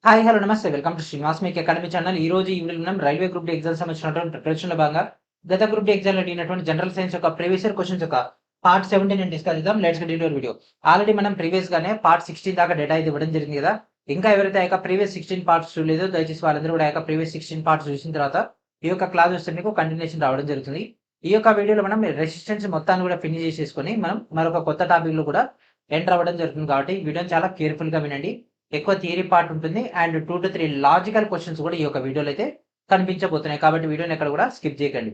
Hi hello నమస్తే welcome to Srinivas మీకు academy channel. ఈ రోజు ఈ వీడియోలో మనం రైల్వే గ్రూప్ డి ఎగ్జామ్ సంబంధించినటువంటి ప్రిపరేషన్లో భాగంగా గత గ్రూప్ డి ఎగ్జామ్లో అడిగినటువంటి జనరల్ సైన్స్ యొక్క ప్రీవియస్ ఇయర్ క్వశ్చన్స్ యొక్క పార్ట్ 17 నేను డిస్కస్ చేద్దాం. Let's get into video. Already మనం ప్రీవియస్ గానే పార్ట్ 16 దాకా డేటా అయితే ఇవ్వడం జరిగింది కదా. ఇంకా ఎవరైతే ఆ యొక్క ప్రీవియస్ 16 పార్ట్స్ చూడలేదో దయచేసి వాళ్ళందరూ కూడా ఆ యొక్క ప్రీవియస్ 16 పార్ట్స్ చూసిన తర్వాత ఈ యొక్క క్లాస్ వస్తే మీకు కంటిన్యూషన్ రావడం జరుగుతుంది. ఈ యొక్క వీడియోలో మనం రెసిస్టెన్స్ మొత్తాన్ని కూడా ఫినిష్ చేసేసుకొని మనం మరొక కొత్త టాపిక్ లో కూడా ఎంటర్ అవ్వడం జరుగుతుంది. కాబట్టి వీడియోని చాలా కేర్ఫుల్ గా వినండి. ఎక్కువ థియరీ పార్ట్ ఉంటుంది అండ్ 2 to 3 లాజికల్ క్వశ్చన్స్ కూడా ఈ యొక్క వీడియోలో అయితే కనిపించబోతున్నాయి. కాబట్టి వీడియోని ఎక్కడ కూడా స్కిప్ చేయకండి.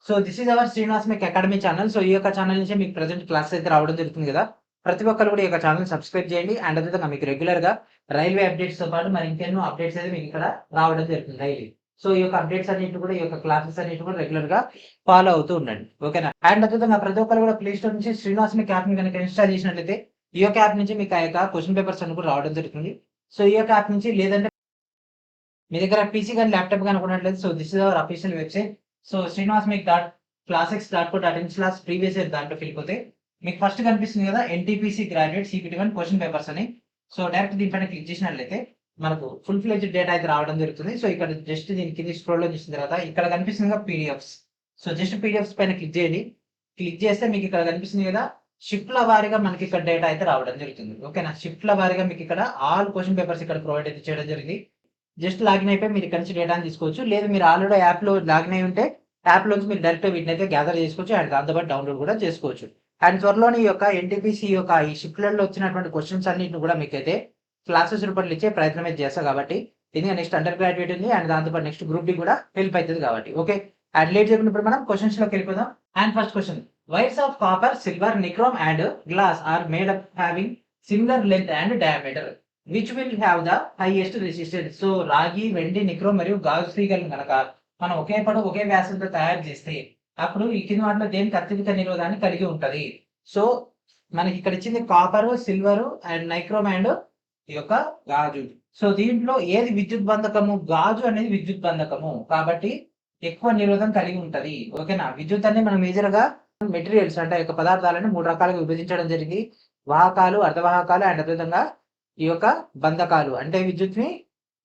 So this is our Srinivas మీకు అకాడమీ ఛానల్. సో ఈ యొక్క ఛానల్ నుంచి మీకు ప్రెసెంట్ క్లాస్ అయితే రావడం జరుగుతుంది కదా. ప్రతి ఒక్కరు కూడా ఈ యొక్క ఛానల్ సబ్స్క్రైబ్ చేయండి అండ్ అదేవిధంగా మీకు రెగ్యులర్ గా రైల్వే అప్డేట్స్ తో పాటు మరి ఇంకెన్నో అప్డేట్స్ అయితే మీకు ఇక్కడ రావడం జరుగుతుంది డైలీ. సో ఈ యొక్క అప్డేట్స్ అన్నిటి కూడా ఈ యొక్క క్లాసెస్ అన్నిటి కూడా రెగ్యులర్ గా ఫాలో అవుతూ ఉండండి. ఓకేనా. అండ్ అదేవిధంగా ప్రతి ఒక్కరు కూడా ప్లే స్టోర్ నుంచి శ్రీనివాస్ మీకు యాప్ ని కనుక ఇన్స్టాల్ చేసినట్లయితే ఈ యొక్క యాప్ నుంచి మీకు ఆ యొక్క క్వశ్చన్ పేపర్స్ అన్ని కూడా రావడం జరుగుతుంది. సో ఈ యొక్క యాప్ నుంచి లేదంటే మీ దగ్గర పీసీ కానీ ల్యాప్టాప్ కానీ ఉన్నట్లయితే so this is our official website. So Srinivas మీకు classx.co.in/ ప్రీవియస్ ఇయర్ దాంట్లో వెళ్ళిపోతే మీకు ఫస్ట్ కనిపిస్తుంది కదా NTPC graduate CPT1 question papers అని. సో డైరెక్ట్ దీనిపైన క్లిక్ చేసినట్లయితే మనకు ఫుల్ ఫ్లెడ్జ్ డేటా అయితే రావడం జరుగుతుంది. సో ఇక్కడ జస్ట్ దీని కింద స్క్రోల్ లో చేసిన తర్వాత ఇక్కడ కనిపిస్తుంది పీడిఎఫ్స్. సో జస్ట్ పీడిఎఫ్స్ పైన క్లిక్ చేయండి. క్లిక్ చేస్తే మీకు ఇక్కడ కనిపిస్తుంది కదా షిఫ్ట్ల వారీగా మనకి ఇక్కడ డేటా అయితే రావడం జరుగుతుంది. ఓకేనా. షిఫ్ట్ల వారీగా మీకు ఇక్కడ ఆల్ క్వశ్చన్ పేపర్స్ ఇక్కడ ప్రొవైడ్ అయితే చేయడం జరిగింది. జస్ట్ లాగిన్ అయిపోయి మీరు ఇక్కడ నుంచి డేటాని తీసుకోవచ్చు. లేదు మీరు ఆల్రెడీ యాప్ లో లాగిన్ అయి ఉంటే యాప్ లోంచి మీరు డైరెక్ట్ వీటిని అయితే గ్యాదర్ చేసుకోవచ్చు అండ్ దాంతోపాటు డౌన్లోడ్ కూడా చేసుకోవచ్చు. అండ్ త్వరలోని ఈ యొక్క ఎన్టీపీసీ యొక్క ఈ షిఫ్ట్లలో వచ్చినటువంటి క్వశ్చన్స్ అన్నింటిని కూడా మీకైతే క్లాసెస్ రూపంలో ఇచ్చే ప్రయత్నం అయితే చేస్తా. కాబట్టి ఇది నెక్స్ట్ అండర్ గ్రాడ్యుయేట్ ఉంది అండ్ దాంతోపాటు నెక్స్ట్ గ్రూప్ డి కూడా హెల్ప్ అవుతుంది కాబట్టి ఓకే. అండ్ లేట్ చెప్పినప్పుడు మనం క్వశ్చన్స్ లోకి వెళ్ళిపోదాం. And first question, wires of copper, silver, nichrome and glass are made up having similar length and diameter which will have the highest resistance. So రాగి, వెండి, nichrome మరియు గాజు తీగలను కనుక మనం ఒకే పొడవు ఒకే వ్యాసంతో తయారు చేస్తే అప్పుడు ఈ కింద వాటిలో దేనికి అత్యధిక నిరోధాన్ని కలిగి ఉంటది. సో మనకి ఇక్కడ ఇచ్చింది కాపర్, సిల్వర్ అండ్ నైక్రోమ్ అండ్ ఈ యొక్క గాజు. సో దీంట్లో ఏది విద్యుత్ బంధకము? గాజు అనేది విద్యుత్ బంధకము కాబట్టి ఎక్కువ నిరోధం కలిగి ఉంటది. ఓకేనా. విద్యుత్ అనేది మనం మేజర్ గా మెటీరియల్స్ అంటే యొక్క పదార్థాలను 3 రకాలుగా విభజించడం జరిగింది. వాహకాలు, అర్ధవాహకాలు అండ్ అదేవిధంగా ఈ యొక్క బంధకాలు అంటే విద్యుత్ ని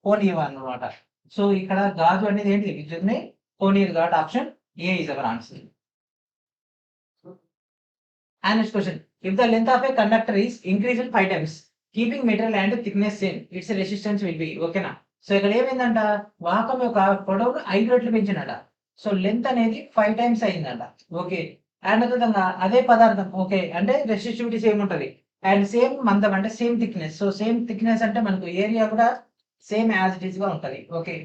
పోనీయవు అన్నమాట. సో ఇక్కడ గాజు అనేది ఏంటి? విద్యుత్ ని పోనీయదు కాబట్టి option A is our answer. And next question, if the length of a conductor is increased 5 times keeping material and thickness same, its resistance will be. ఓకేనా. సో ఇక్కడ ఏమైందంట, వాహకం యొక్క పొడవును 5 రెట్లు పెంచినట. సో లెంత్ అనేది 5 టైమ్స్ అయిందంట. ఓకే. అండ్ అదేవిధంగా అదే పదార్థం ఓకే అంటే రెసిస్టివిటీ సేమ్ ఉంటది అండ్ సేమ్ మందం అంటే same thickness. So same thickness అంటే మనకు ఏరియా కూడా సేమ్ యాజ్ ఇట్ ఈస్ గా ఉంటది. ఓకే.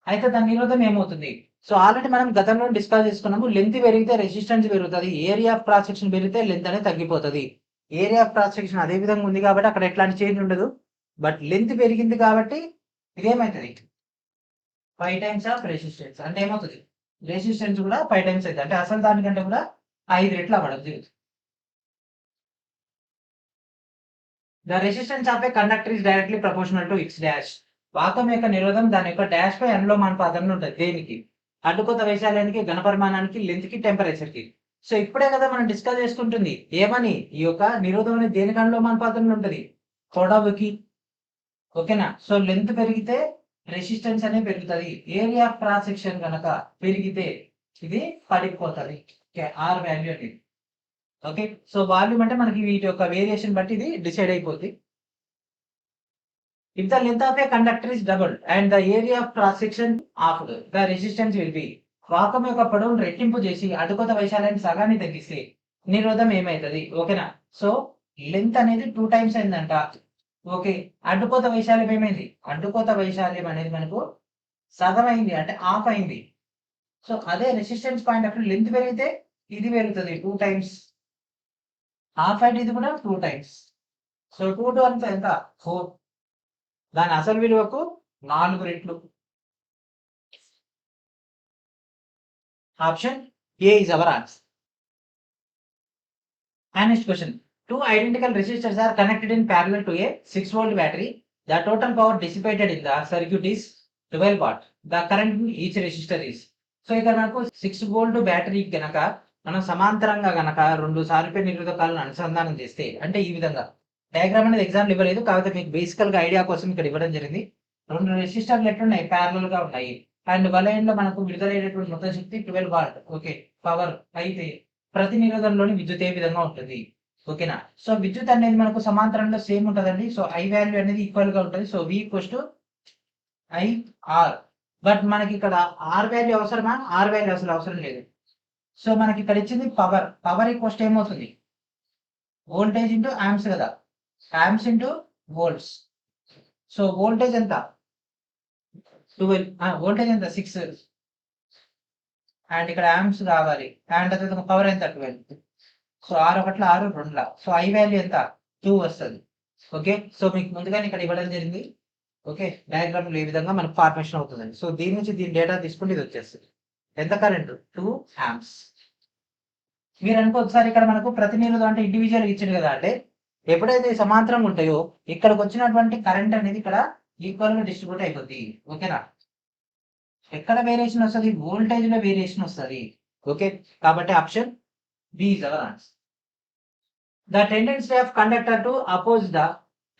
అయితే దాని నిరోధం ఏమవుతుంది? సో ఆల్రెడీ మనం గతంలో డిస్కస్ చేసుకున్నాము. లెంత్ పెరిగితే రెసిస్టెన్స్ పెరుగుతుంది, ఏరియా ఆఫ్ క్రాస్ సెక్షన్ పెరిగితే లెంత్ అనేది తగ్గిపోతుంది. ఏరియా ఆఫ్ క్రాస్ సెక్షన్ అదే విధంగా ఉంది కాబట్టి అక్కడ ఎట్లాంటి చేంజ్ ఉండదు. బట్ లెంత్ పెరిగింది కాబట్టి ఇదేమవుతుంది 5 టైమ్స్ ఆఫ్ రెసిస్టెన్స్ అంటే ఏమవుతుంది రెసిస్టెన్స్ కూడా 5 టైమ్స్ అవుతుంది. అంటే అసలు దానికంటే కూడా 5 రెట్లు అవ్వడం జరుగుతుంది. The resistance of a conductor is directly proportional to its dash. వాహకం యొక్క నిరోధం దాని యొక్క డాష్ పై అనులోమానుపాతంలో ఉంటుంది. దేనికి? అడ్డుకొత్త వైశాల్యానికి, ఘనపరిమాణానికి, లెంత్ కి, టెంపరేచర్ కి. సో ఇప్పుడే కదా మనం డిస్కస్ చేసుకుంటుంది ఏమని, ఈ యొక్క నిరోధం అనేది దేనికి అనులోమానుపాతంలో ఉంటుంది? పొడవుకి. ఓకేనా. సో లెంత్ పెరిగితే రెసిస్టెన్స్ అనేది పెరుగుతుంది. ఏరియా ఆఫ్ క్రాస్ సెక్షన్ కనుక పెరిగితే ఇది పడిపోతుంది. ఆర్ వాల్యూ అనేది. ఓకే. సో వాల్యూమ్ అంటే మనకి వీటి యొక్క వేరియేషన్ బట్టి ఇది డిసైడ్ అయిపోతుంది. If the length of a conductor is double and the area of cross section of the resistance will be. వాహకం యొక్క పొడవును రెట్టింపు చేసి అడ్డుకొత్త వైశాల్యాన్ని సగాన్ని తగ్గిస్తే నిరోధం ఏమవుతుంది? ఓకేనా. సో లెంత్ అనేది 2 టైమ్స్ అయిందంట. ఓకే. అడ్డుకోత వైశాల్యం ఏమైంది? అడ్డుకోత వైశాల్యం అనేది మనకు సగం అయింది అంటే హాఫ్ అయింది. సో అదే రెసిస్టెన్స్ పాయింట్ ఆఫ్ లెంత్ పెరిగితే ఇది పెరుగుతుంది 2 టైమ్స్. హాఫ్ అంటే ఇది కూడా 2 టైమ్స్. సో 2 to 1 ఎంత? 4. దాని అసలు విలువకు 4 రెట్లు. Option A is our answer. And next question, 2 identical resistors are connected in parallel to a 6-volt battery. The total power dissipated in the circuit is 12 watt. The current in each resistor is. So ఇక్కడ మనకు 6-volt battery కనుక మనం సమాంతరంగా గనక 2 సారూప్య నిరోధకాలను అనుసంధానం చేస్తే అంటే ఈ విధంగా డయాగ్రామ్ అనేది ఎగ్జాంపుల్ ఇవ్వలేదు కాకపోతే మీకు బేసికల్ గా ఐడియా కోసం ఇక్కడ ఇవ్వడం జరిగింది. రెండు రెసిస్టర్లు ఎట్లున్నాయి, ప్యారలల్ గా ఉన్నాయి. అండ్ వలయంలో మనకు విడుదలైనటువంటి మొత్తం శక్తి 12 వాట్. Okay, power. అయితే ప్రతి నిరోధంలోని విద్యుత్ ఏ విధంగా ఉంటుంది. ఓకేనా. సో విద్యుత్ అనేది మనకు సమాంతరంలో సేమ్ ఉంటుందండి. సో ఐ వాల్యూ అనేది ఈక్వల్ గా ఉంటుంది. So V equals to I R. But మనకి ఇక్కడ ఆర్ వాల్యూ అవసరమా, ఆర్ వాల్యూ అసలు అవసరం లేదు. సో మనకి ఇక్కడ ఇచ్చింది పవర్. పవర్ ఈక్వల్స్ ఏమవుతుంది, వోల్టేజ్ ఇంటూ యాంప్స్ కదా, amps into volts. So voltage ఎంత 12, వోల్టేజ్ ఎంత 6, అండ్ ఇక్కడ యాంప్స్ కావాలి. అండ్ తర్వాత పవర్ ఎంత 12. సో 6 ఒకట్ల 6 2ల. సో ఐ వాల్యూ ఎంత 2 వస్తుంది. ఓకే, సో మీకు ముందుగానే ఇక్కడ ఇవ్వడం జరిగింది. ఓకే, డయాగ్రామ్ ఏ విధంగా మనకు ఫార్మేషన్ అవుతుందండి. సో దీని నుంచి దీని డేటా తీసుకుంటే ఇది వచ్చేస్తుంది. ఎంత కరెంట్ 2 ఆంప్స్. మీరు అనుకోవచ్చు సార్ ఇక్కడ మనకు ప్రతి నిరోధం అంటే ఇండివిజువల్ ఇచ్చింది కదా. అంటే ఎప్పుడైతే సమాంతరంగా ఉంటాయో ఇక్కడికి వచ్చినటువంటి కరెంట్ అనేది ఇక్కడ ఈక్వల్ గా డిస్ట్రిబ్యూట్ అయిపోద్ది. ఓకేనా. ఎక్కడ వేరియేషన్ వస్తుంది, వోల్టేజ్ లో వేరియేషన్ వస్తుంది. ఓకే, కాబట్టి option B is our answer. The tendency of conductor to oppose the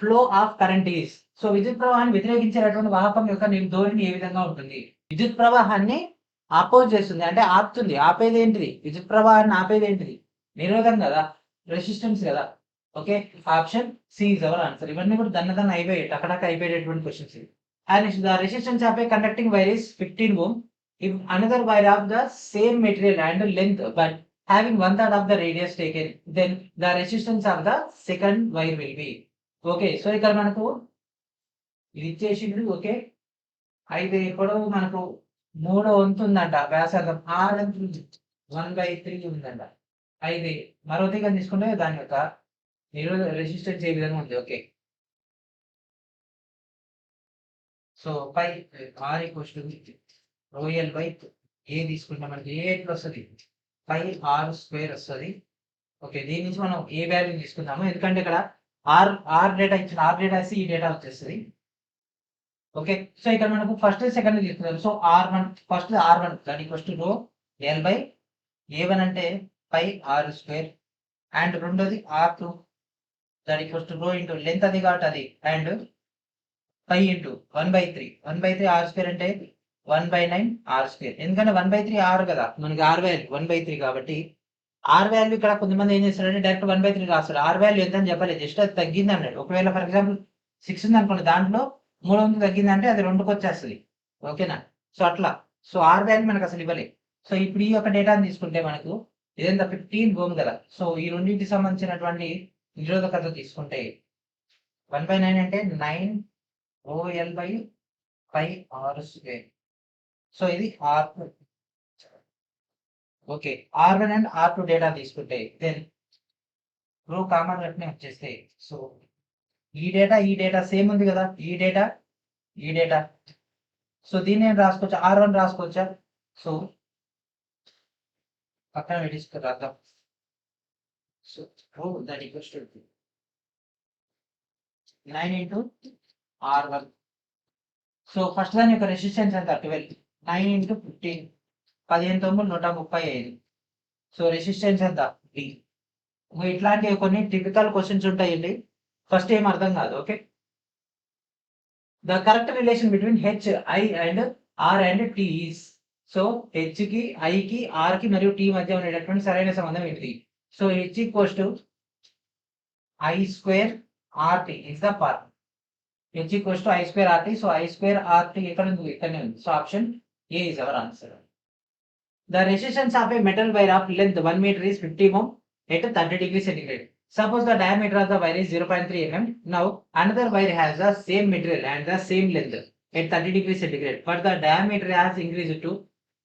flow of current is. So విద్యుత్ ప్రవాహాన్ని వ్యతిరేకించేటటువంటి వాహకం యొక్క ధోరణి ఏ విధంగా ఉంటుంది. విద్యుత్ ప్రవాహాన్ని అపోజ్ చేస్తుంది అంటే ఆపుతుంది. ఆపేది ఏంటిది, విద్యుత్ ప్రవాహాన్ని ఆపేది ఏంటిది, నిరోధం కదా, రెసిస్టెన్స్ కదా. Okay, option C is our answer. ఇవన్నీ కూడా దన్న అయిపోయాయి, టకటక అయిపోయేటటువంటి questions. And the resistance of a conducting wire is 15 ohm. If another wire of the same material and length but having 1/3 of the radius taken, then the resistance of the second wire will be. Okay, so ఇక్కడ మనకు ఇది ఇచ్చేసింది. Okay, అయితే ఇప్పుడు మనకు 3వ వంతు ఉందంట వ్యాసార్థం, 1/3 ఉందంట. అయితే మరో దిగా తీసుకుంటే దాని యొక్క నిరోధ రెసిస్టెన్స్ ఏ విధంగా ఉంది. Okay, so pi R equals to rho L by A తీసుకుంటే మనకి ఏ ఎట్లా వస్తుంది, పై ఆర్ స్క్వేర్ వస్తుంది. ఓకే, దీని నుంచి మనం ఏ వాల్యూ తీసుకుందాము, ఎందుకంటే ఇక్కడ ఆర్ డేటా ఇచ్చిన ఆర్ డేటా ఈ డేటా వచ్చేస్తుంది. ఓకే, సో ఇక్కడ మనకు ఫస్ట్ సెకండ్ తీసుకుందాం. సో R1 ఫస్ట్ R1 దాని equals to rho L by A1 అంటే పై ఆర్ స్క్వేర్. అండ్ రెండోది R2 దాని equals to rho into length అది కాబట్టి అది, and pi into 1/3. 1/3 R square అంటే 1/9 ఆర్ స్క్వేర్. ఎందుకంటే 1/3 ఆర్ కదా, మనకి ఆర్ వాల్యూ 1/3 కాబట్టి ఆర్ వాల్యూ ఇక్కడ కొంతమంది ఏం చేస్తారంటే డైరెక్ట్ 1/3 రాస్తారు. ఆర్ వాల్యూ ఎంత అని చెప్పలేదు, జస్ట్ అది తగ్గింది అన్నాడు. ఒకవేళ ఫర్ ఎగ్జాంపుల్ 6 ఉంది అనుకోండి, దాంట్లో 3 వంతు తగ్గిందంటే అది 2కి వచ్చేస్తుంది. ఓకేనా. సో అట్లా, సో ఆర్ వాల్యూ మనకు అసలు ఇవ్వలేదు. సో ఇప్పుడు ఈ యొక్క డేటాని తీసుకుంటే మనకు ఇదంతా 15 ohm కదా. సో ఈ రెండింటికి సంబంధించినటువంటి నిరోధకత తీసుకుంటే 1/9 అంటే 9 OL by pi R square. So ఇది R2. Okay, R1 and R2 data తీసుకుంటే దెన్ రో కామన్ వెంటనే వచ్చేస్తే, సో ఈ డేటా సేమ్ ఉంది కదా, ఈ డేటా. సో దీన్ని ఏం రాసుకోవచ్చా, R1 రాసుకోవచ్చా. సో పక్కన పెట్టించుకు రాద్దాం. సో రో that equals to 9 into R1. So first దాని యొక్క రెసిస్టెన్స్ ఎంత 12, 9 ఇంటూ 15, 15 9 135. సో రెసిస్టెన్స్ ఎంత B. ఇట్లాంటివి కొన్ని టిపికల్ క్వశ్చన్స్ ఉంటాయండి, ఫస్ట్ ఏం అర్థం కాదు. Okay, the correct relation between H I and R and T is. So H కి ఐ కి ఆర్ కి మరియు టీ మధ్య ఉండేటటువంటి సరైన సంబంధం ఏంటిది. So H equals to I square R T is the form. H equals to I square R T. So I square R T ఎక్కడ ఉంది, ఇక్కడనే ఉంది. So option A is our answer. The resistance of a metal wire of length 1 meter is 50 ohm at 30 degrees centigrade. Suppose the diameter of the wire is 0.3 mm. Now another wire has the same material and the same length at 30 degrees centigrade, but the diameter has increased to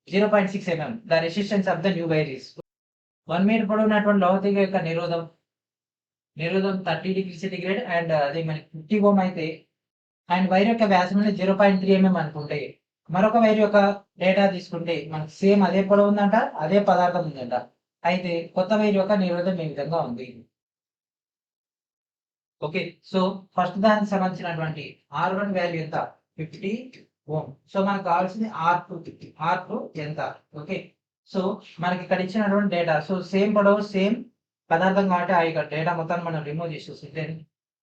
0.6 mm. The resistance of the new wire is 1 meter పొడవునటువంటి లోహతీగ యొక్క నిరోధం 30 degrees centigrade and అది మనకి 50 ohm అయితే, and wire యొక్క వ్యాసం 0.3 mm అనుకుంటే, మరొక wire యొక్క data తీసుకుంటే మనకి సేమ్ అదే పొడవు ఉందంట, అదే పదార్థం ఉందంట. అయితే కొత్త వైర్ యొక్క నిరోధం ఏ విధంగా ఉంది. ఓకే, సో ఫస్ట్ దానికి సంబంధించినటువంటి R1 వాల్యూ ఎంత 50 ohm. సో మనకు కావాల్సింది R2 ఎంత. ఓకే, సో మనకి ఇక్కడ ఇచ్చినటువంటి డేటా, సో సేమ్ పొడవు సేమ్ పదార్థం కాబట్టి ఆ యొక్క డేటా మొత్తాన్ని మనం రిమూవ్ చేసేసి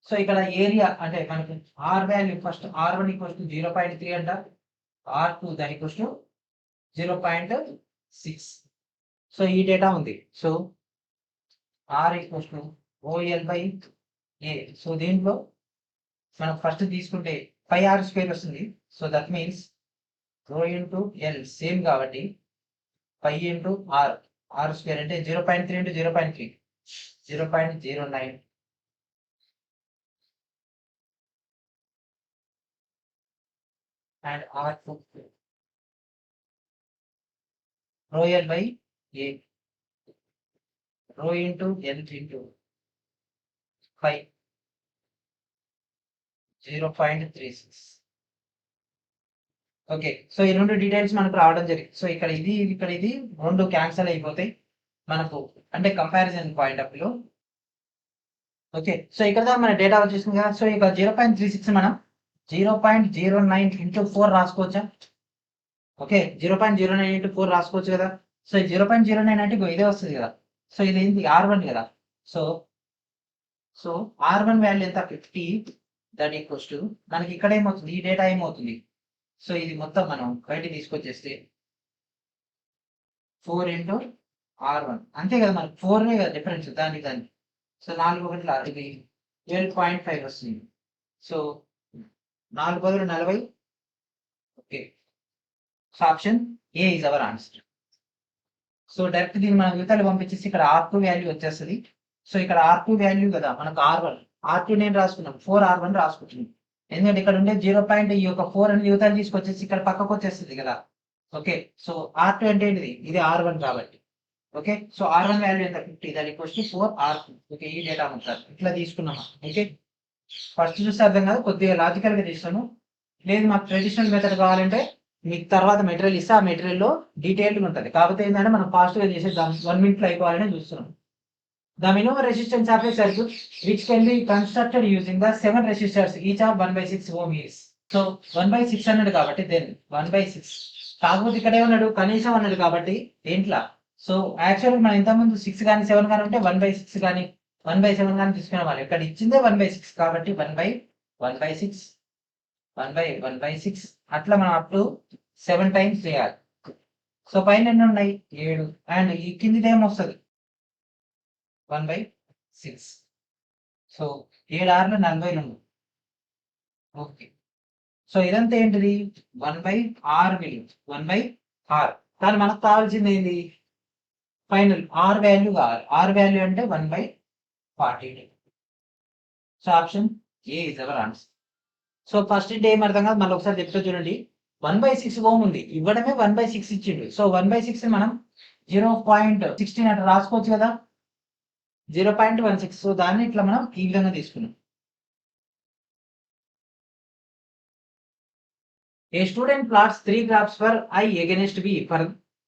సో ఇక్కడ ఏరియా అంటే మనకి R value first R1 equals to 0.3 అంట, R2 దాని ఈక్వల్స్ టు 0.6. సో ఈ డేటా ఉంది. So R equals to OL/A. So దీంట్లో మనం ఫస్ట్ తీసుకుంటే 5R² వస్తుంది. So that means rho into L same కాబట్టి 5 ఇంటూ R² అంటే 0.3 into 0.3 0.09 and R2 rho L/A rho into L into 5 0.36. Okay. So ఈ రెండు డీటెయిల్స్ మనకు రావడం జరిగింది. సో ఇక్కడ ఇది రెండు క్యాన్సల్ అయిపోతాయి మనకు, అంటే comparison point of view. Okay. So ఇక్కడ దాకా మన డేటా వచ్చేసింది కదా. సో ఇక 0.36 మనం 0.09 ఇంటూ 4 రాసుకోవచ్చా? ఓకే, 0.09 ఇంటూ 4 రాసుకోవచ్చు కదా. సో ఈ 0.09 అంటే ఇదే వస్తుంది కదా. సో ఇది ఏంటి R1 కదా. సో R1 వాల్యూ ఎంత 50. దట్ ఈక్వల్స్ టు మనకి ఇక్కడ ఏమవుతుంది, ఈ డేటా ఏమవుతుంది. సో ఇది మొత్తం మనం బయటికి తీసుకొచ్చేస్తే 4 ఇంటూ R1 అంతే కదా, మనకి 4 కదా డిఫరెన్స్ దానికి. సో 4 ఒకటి ఇది 12.5 వస్తుంది. సో 4 బదులు 40. Okay. So option A is our answer. So direct దీన్ని మనం యువతలు పంపించేసి ఇక్కడ R2 వాల్యూ వచ్చేస్తుంది. సో ఇక్కడ R2 వాల్యూ కదా మనకు R1 నేను రాసుకున్నాం, 4R1 రాసుకుంటున్నాం. ఎందుకంటే ఇక్కడ ఉండే 0. ఈ యొక్క 4 అని యువతలు తీసుకొచ్చేసి ఇక్కడ పక్కకు వచ్చేస్తుంది కదా. ఓకే. సో R2 అంటే ఏంటిది, ఇది R1 కాబట్టి. ఓకే. సో R1 వాల్యూ ఎంత 50. దాని ఈక్వల్స్ టు 4R2. ఓకే, ఈ డేటా మొత్తం ఇట్లా తీసుకున్నామా. ఓకే, ఫస్ట్ చూస్తే అర్థం కాదు, కొద్దిగా లాజికల్ గా తీస్తాను. లేదు మాకు ట్రెడిషనల్ మెథడ్ కావాలంటే మీకు తర్వాత మెటీరియల్ ఇస్తే ఆ మెటీరియల్లో డీటెయిల్గా ఉంటుంది. కాకపోతే ఏంటంటే మనం ఫాస్ట్గా చేసేద్దాం, 1 minute అయిపోవాలని చూస్తున్నాం. The minimum resistance of a circuit which can be constructed using the 7 resistors each of 1/6 ohm is. So 1/6 అన్నాడు కాబట్టి దెన్ 1/6. కాకపోతే ఇక్కడ ఏమన్నాడు, కనీసం అన్నాడు కాబట్టి దేంట్లో. సో యాక్చువల్గా మనం ఇంతకుముందు 6 కానీ 7 కానీ ఉంటే 1/6 కానీ 1/7 కానీ తీసుకునే వాళ్ళు. ఇక్కడ ఇచ్చిందే 1/6 కాబట్టి 1/1/6 1/1/6 అట్లా మనం అప్ టు 7 times చేయాలి. సో పైన ఎన్ని ఉన్నాయి 7 అండ్ ఈ కిందిది ఏమొస్తుంది 1/6. సో 7 6 42. ఓకే. సో ఇదంతా ఏంటిది 1/R విలువ 1/R. కానీ మనకు కావాల్సింది ఏంది ఫైనల్ R వాల్యూ కావాలి. R వాల్యూ అంటే 1/42. So option A is our answer. So first ఏంటి ఏం అర్థం కాదు, మళ్ళీ ఒకసారి చెప్తే చూడండి. 1/6 ఓం ఉంది, ఇవ్వడమే 1/6 ఇచ్చిండు. సో 1/6 మనం 0.16 అట్లా రాసుకోవచ్చు కదా, 0.16. సో దాన్ని ఇట్లా మనం ఈ విధంగా తీసుకున్నాం. ఏ student plots 3 graphs for I against B for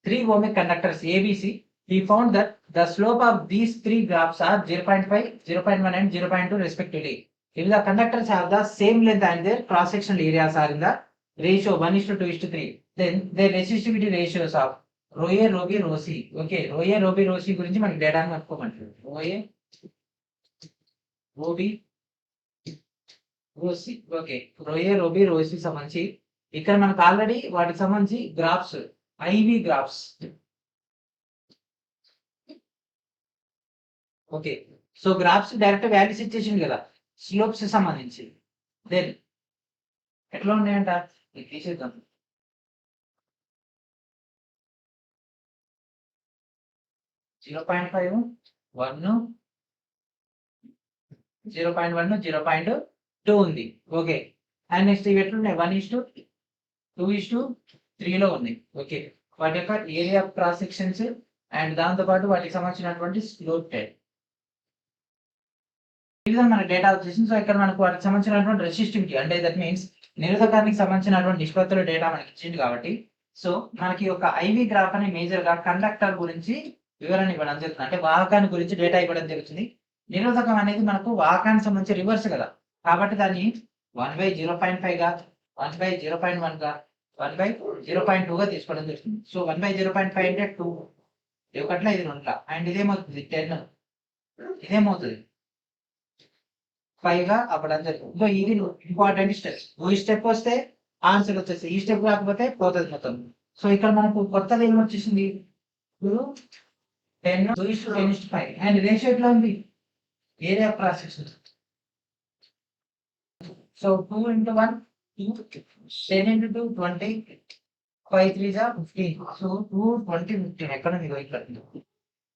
3 ohmic conductors ABC. He found that the slope of these 3 graphs are 0.5, 0.1 and 0.2 respectively. If the conductors have the same length and their cross-sectional areas are in the ratio 1:2:3, then their resistivity ratios of rho A, rho B, rho C. Okay, rho A, rho B, rho C గురించి మనకి డేటాను కనుక్కోమంటారు. rho A, rho B, rho C. Okay, rho A, rho B, rho C సంబంధించి ఇక్కడ మనకు already వాటికి సంబంధించి graphs IV graphs. Okay. So graphs direct values ఇచ్చేసింది కదా స్లోప్స్ సంబంధించి. దెన్ ఎట్లా ఉన్నాయంట ఇది తీసేద్దాం. 0.5 1 0.1 0.2 ఉంది. ఓకే, అండ్ నెక్స్ట్ ఇవి ఎట్లున్నాయి 1:2:3 ఉంది. ఓకే, వాటి యొక్క area of cross sections and దాంతో పాటు వాటికి సంబంధించినటువంటి స్లోప్ టైప్ ఈ విధంగా మన డేటా వచ్చేసింది. సో ఇక్కడ మనకు వాటికి సంబంధించినటువంటి రెసిస్టివిటీ అంటే దట్ మీన్స్ నిరోధకానికి సంబంధించినటువంటి నిష్పత్తుల డేటా మనకి ఇచ్చింది కాబట్టి, సో మనకి ఒక ఐవి గ్రాఫ్ అని మేజర్ గా కండక్టర్ గురించి వివరణ ఇవ్వడం జరుగుతుంది, అంటే వాహకాన్ని గురించి డేటా ఇవ్వడం జరుగుతుంది. నిరోధకం అనేది మనకు వాహకానికి సంబంధించి రివర్స్ కదా, కాబట్టి దాన్ని 1/0.5 గా 1/0.1 గా 1/0.2 గా తీసుకోవడం జరుగుతుంది. సో 1/0.5 అంటే 2 ఒకట్లా ఇది 2 అండ్ ఇదేమవుతుంది 10, ఇదేమవుతుంది 5 గా అవ్వడం జరుగుతుంది. సో ఇది ఇంపార్టెంట్ స్టెప్. ఈ స్టెప్ వస్తే ఆన్సర్ వచ్చేసి, ఈ స్టెప్ రాకపోతే పోతుంది మొత్తం. సో ఇక్కడ మనకు కొత్తది ఏమొచ్చేసింది, 10 2:10:5 అండ్ రేషియో ఎట్లా ఉంది, area cross section. So 2 into 1 2, 10 into 2 20, 5 3s are 15. So 2 20 15 ఎక్కడ ఉంది ఇక్కడ.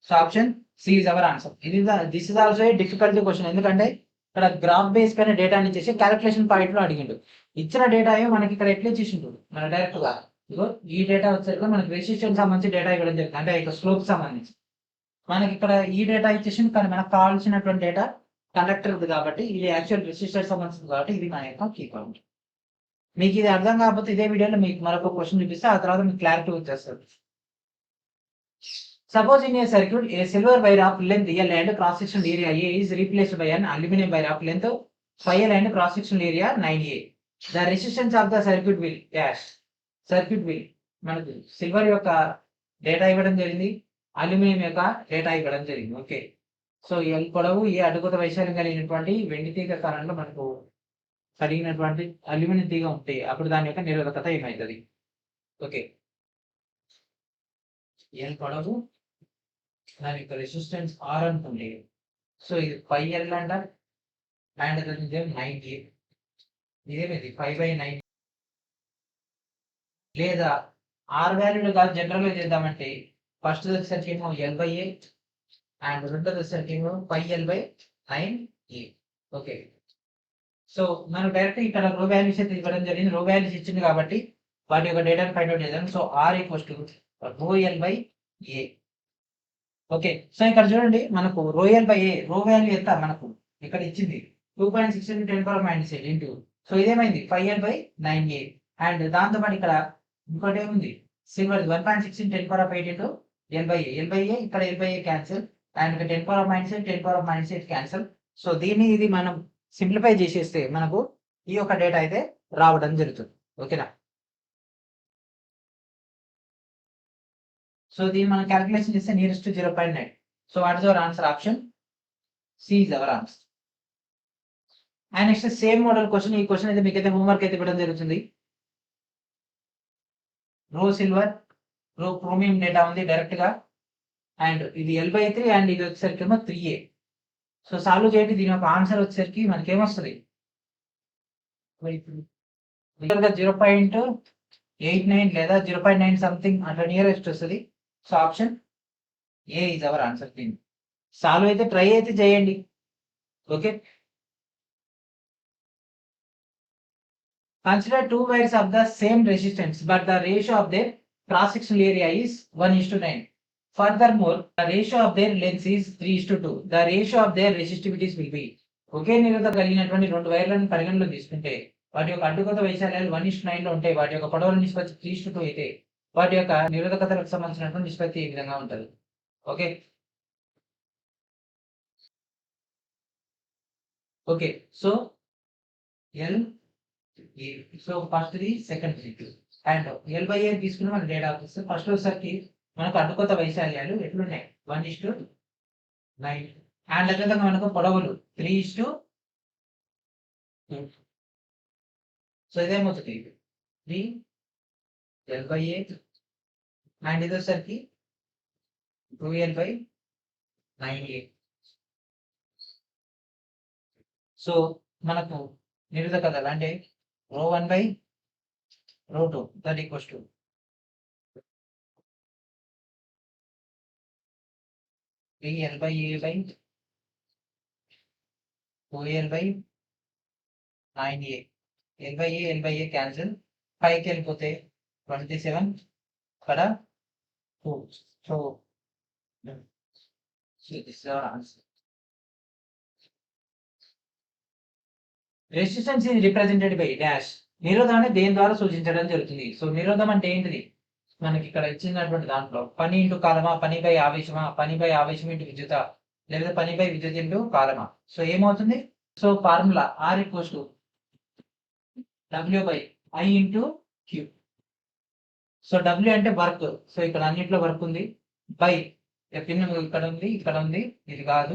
So option C is our answer. This is also a difficult question, ఎందుకంటే ఇక్కడ గ్రాఫ్ బేస్ పైన డేటా ఇచ్చేసి క్యాలిక్యులేషన్ పాయింట్ లో అడిగిండు. ఇచ్చిన డేటా మనకి ఇక్కడ ఎట్లా ఇచ్చేసిండు, మన డైరెక్ట్ గా ఇగో ఈ డేటా వచ్చేసరికి మనకి రెసిస్టెన్స్ సంబంధించి డేటా ఇవ్వడం జరిగింది, అంటే ఇక స్లోప్ సంబంధించి మనకి ఇక్కడ ఈ డేటా ఇచ్చేసింది. కానీ మనకు కావాల్సినటువంటి డేటా కండక్టర్ ఉంది కాబట్టి ఇది యాక్చువల్ రెసిస్టర్ సంబంధించింది కాబట్టి ఇది మన యొక్క కీ పాయింట్. మీకు ఇది అర్థం కాకపోతే ఇదే వీడియోలో మీకు మరొక క్వశ్చన్ చూపిస్తే ఆ తర్వాత మీకు క్లారిటీ వచ్చేస్తుంది. Suppose in a circuit, a silver wire of length L and cross-sectional area A is replaced by an aluminum wire of length 5L and cross-sectional area 9A. The resistance of the circuit will dash. Circuit will మనకు silver యొక్క data ఇవ్వడం జరిగింది, aluminium యొక్క data ఇవ్వడం జరిగింది. Okay, so L పొడవు ఏ అడుగుత వైశాల్యం కలిగినటువంటి వెండి తీగ స్థానంలో మనకు కలిగినటువంటి అల్యూమినియం తీగ ఉంటే అప్పుడు దాని యొక్క నిరోధకత ఏమవుతుంది. ఓకే, ఎల్ పొడవు దాని యొక్క రెసిస్టెన్స్ ఆర్ అనుకోండి. సో ఇది 5L అంట అండ్ దాని 9A, ఇదేమిది 5/9. లేదా ఆర్ వాల్యూలు కాదు జనరల్ గా చేద్దామంటే ఫస్ట్ వచ్చేసరికి ఏమో L/A అండ్ రెండోది వచ్చేసరికి ఏమో 5L/9A. ఓకే, సో మనం డైరెక్ట్ ఇక్కడ రో వాల్యూస్ అయితే ఇవ్వడం జరిగింది, రో వాల్యూస్ ఇచ్చింది కాబట్టి వాటి యొక్క డేటాను ఫైండ్ అవుట్ చేద్దాం. So R = ρL/A. Okay, so ఇక్కడ చూడండి మనకు ρL/A రో వాల్యూ ఎంత మనకు ఇక్కడ ఇచ్చింది 2.6 × 10⁻⁸ ఇంటూ, సో ఇదేమైంది 5L/9A. అండ్ దాంతో పాటు ఇక్కడ ఇంకోటి ఏముంది సిల్వర్ 1.6 × 10⁸ ఇంటూ L/A. ఇక్కడ L/A క్యాన్సిల్ అండ్ ఇక్కడ 10⁻⁸ క్యాన్సిల్. సో దీన్ని ఇది మనం సింప్లిఫై చేసేస్తే మనకు ఈ యొక్క డేటా అయితే రావడం జరుగుతుంది. ఓకేనా, సో దీన్ని మనం క్యాలిక్యులేషన్ చేస్తే nearest to 0.9. So what is our answer, option C is our answer. And next same model question, ఈ క్వశ్చన్ అయితే మీకైతే హోంవర్క్ అయితే ఇవ్వడం జరుగుతుంది. Rho silver rho chromium data ఉంది డైరెక్ట్ గా, అండ్ ఇది L/3 అండ్ ఇది వచ్చేసరికి ఏమో 3A. సో సాల్వ్ చేయండి, దీని యొక్క ఆన్సర్ వచ్చేసరికి మనకి ఏమొస్తుంది 0.89 లేదా 0.9 సంథింగ్ అట్లా నియరెస్ట్ వస్తుంది. So option A is our answer. దీన్ని సాల్వ్ అయితే ట్రై అయితే చేయండి. Okay, consider two wires of the same resistance but the ratio of their cross sectional area is 1:9. Furthermore, the ratio of their lengths is 3:2. The ratio of their resistivities will be. ఒకే నిరోధకత కలిగినటువంటి రెండు వైర్లను పరిగణలో తీసుకుంటే వాటి యొక్క అడ్డుగత వైశాల్యాలు 1:9 లో ఉంటాయి, వాటి యొక్క పొడవుల నిష్పత్తి 3:2 అయితే వాటి యొక్క నిరోధకతలకు సంబంధించినటువంటి నిష్పత్తి ఈ విధంగా ఉంటుంది. Okay, okay, so L so first the second and L/A తీసుకుని మన డేటా వస్తుంది. ఫస్ట్ వచ్చేసరికి మనకు అడ్డుకొత్త వైశాల్యాలు ఎట్లున్నాయి 1:9 అండ్ అదేవిధంగా మనకు పొడవులు 3:2. సో ఇదేమవుతుంది 3L/A అండ్ ఇది వచ్చేసరికి 2L/9A. సో మనకు నిరోధకతలు అంటే ρ1/ρ2 that equals to 3L/A/2L/9A. L/A cancel, 5కి వెళ్ళిపోతే 27 ఇక్కడ 2. So this is our answer. Resistance is represented by dash. నిరోధాన్ని దేని ద్వారా సూచించడం జరుగుతుంది. సో నిరోధం అంటే ఏంటిది, మనకి ఇక్కడ ఇచ్చినటువంటి దాంట్లో పని ఇంటూ కాలమా, పనిపై ఆవేశమా, పనిపై ఆవేశం ఇంటూ విద్యుత, లేదా పనిపై విద్యుత్ ఇంటూ కాలమా. సో ఏమవుతుంది, so formula R = W/I × Q. So W అంటే వర్క్, సో ఇక్కడ అన్నింటిలో వర్క్ ఉంది, బై ఇక్కడ ఉంది, ఇక్కడ ఉంది, ఇది కాదు,